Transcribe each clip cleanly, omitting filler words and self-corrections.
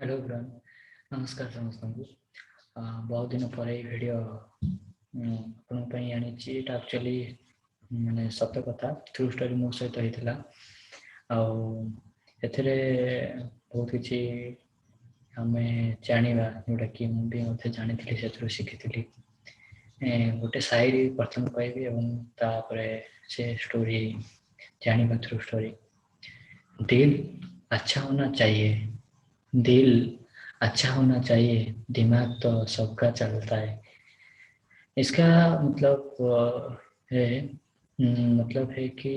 Hello everyone, नमस्कार समस्त को। बहुत दिन पर वीडियो आपन एक्चुअली माने सत्य कथा ट्रू स्टोरी मो सहित होता एथिरे बहुत किसी आम जाना जोटा कि मुझे जानी से शिखी गोटे शायरी प्रथम कहबी और से स्टोरी जाना थ्रू स्टोरी। दिल अच्छा होना चाहिए, दिल अच्छा होना चाहिए, दिमाग तो सबका चलता है। इसका मतलब है कि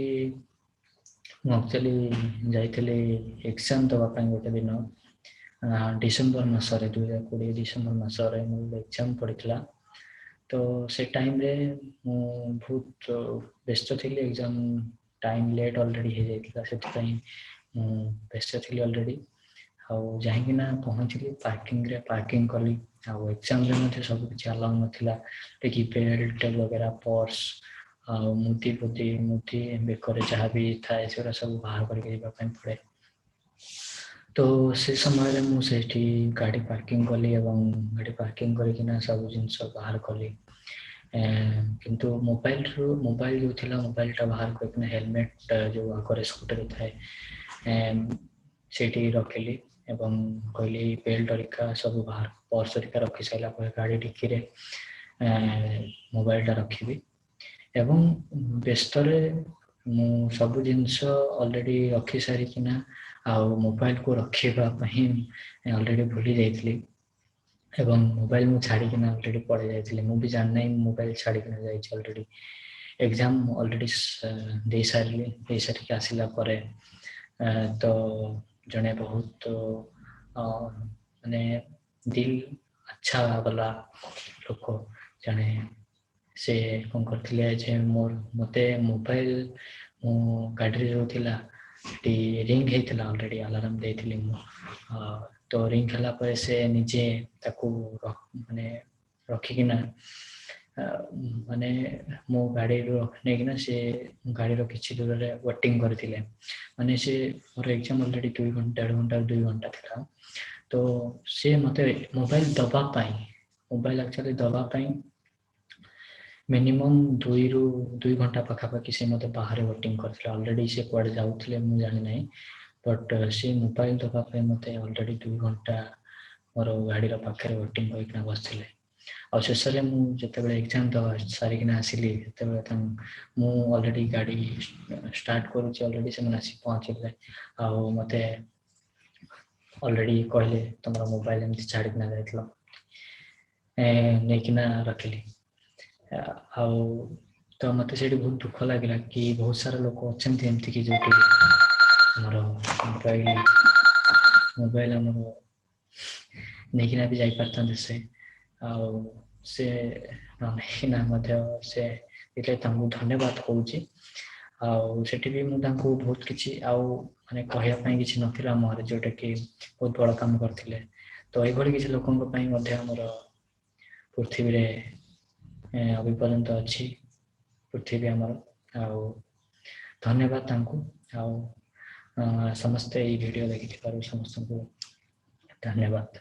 एक्चुअली जाइली एग्जाम दवापाई गोटे दिन डिसेम्बर मसरे 2020 डिसेम्बर मसरे एग्जाम पड़ा। तो से टाइम रे बहुत व्यस्त थी, एग्जाम टाइम लेट ऑलरेडी हो जाता से व्यस्त थी ऑलरेडी। आउ जाइकिना पहुँचली पार्किंग कली। आउ एग्जाम रे सब किसी अलाउ नाला कि बेल्ट वगैरह पर्स मुदी बेकर जहाँ भी थाए से सब बाहर करके पड़े। तो से समय मुझे गाड़ी पार्किंग कली एवं गाड़ी पार्किंग करना सब जिनस बाहर कली। किंतु मोबाइल जो थिला मोबाइलटा बाहर करके हेलमेट जो आगे स्कूटर थाए से रखिली एवं कहली बेल्ट अरिका सब बाहर पर्स अरिका रखी सारा गाड़ी डिक्की रे मोबाइलटा रखी एवं व्यस्त मु सब जिनस ऑलरेडी रखी सारिकिना आउ मोबाइल को रखापी ऑलरेडी भूली जाइली एवं मोबाइल मु छाड़िकिना ऑलरेडी पड़े जाइली। मु भी जान नहीं मोबाइल छाड़िकिना जाइए ऑलरेडी एग्जाम ऑलरेडी दे सारिकी आसिला परे तो जड़े बहुत माने दिल अच्छा वाला लोक जड़े से कौन करते मोर मते मोबाइल मो गाड़ी जो थिला रिंग होता ऑलरेडी अलार्म देती तो रिंग होला पर से निजे ताकू माने रखिकिना माने मो गाड़ी नहीं से गाड़ी किसी दूर वेटिंग करते माने से मोर एग्जाम ऑलरेडी 2 घंटा 1.5 घंटा था। तो से मते मोबाइल मोबाइल एक्चुअली दवापाई मिनिमम 2 घंटा पखापाखि से मत बाहर वेटिंग करते ऑलरेडी से कड़े जाऊे मुझे जानी ना बट से मोबाइल दवापाई मत ऑलरेडी 2 घंटा मोर गाड़ी पाखे वेटिंग करना बसते और शेष में मुझे एग्जाम दवा सारिकिना आसिली मु ऑलरेडी गाड़ी स्टार्ट करुच्ची ऑलरेडी से आसी पहुँचले आउ मते ऑलरेडी कहले तुम मोबाइल एमती छाड़िकिना जाइल नहीं रखिली आउ तो मत से बहुत दुख लगे कि बहुत सारा लोक अच्छा एमती कि जो मोबाइल नहीं भी जापारते से से धन्यवाद कौची आठी भी मुझे बहुत किसी माने कहवाई कि नाला मुहर जोटा कि बहुत बड़ कम करते। तो ये किसी लोकों मोर पृथ्वी अभिपर्यंत अच्छी पृथ्वी आमर धन्यवाद समस्ते वीडियो देखि समस्त को धन्यवाद।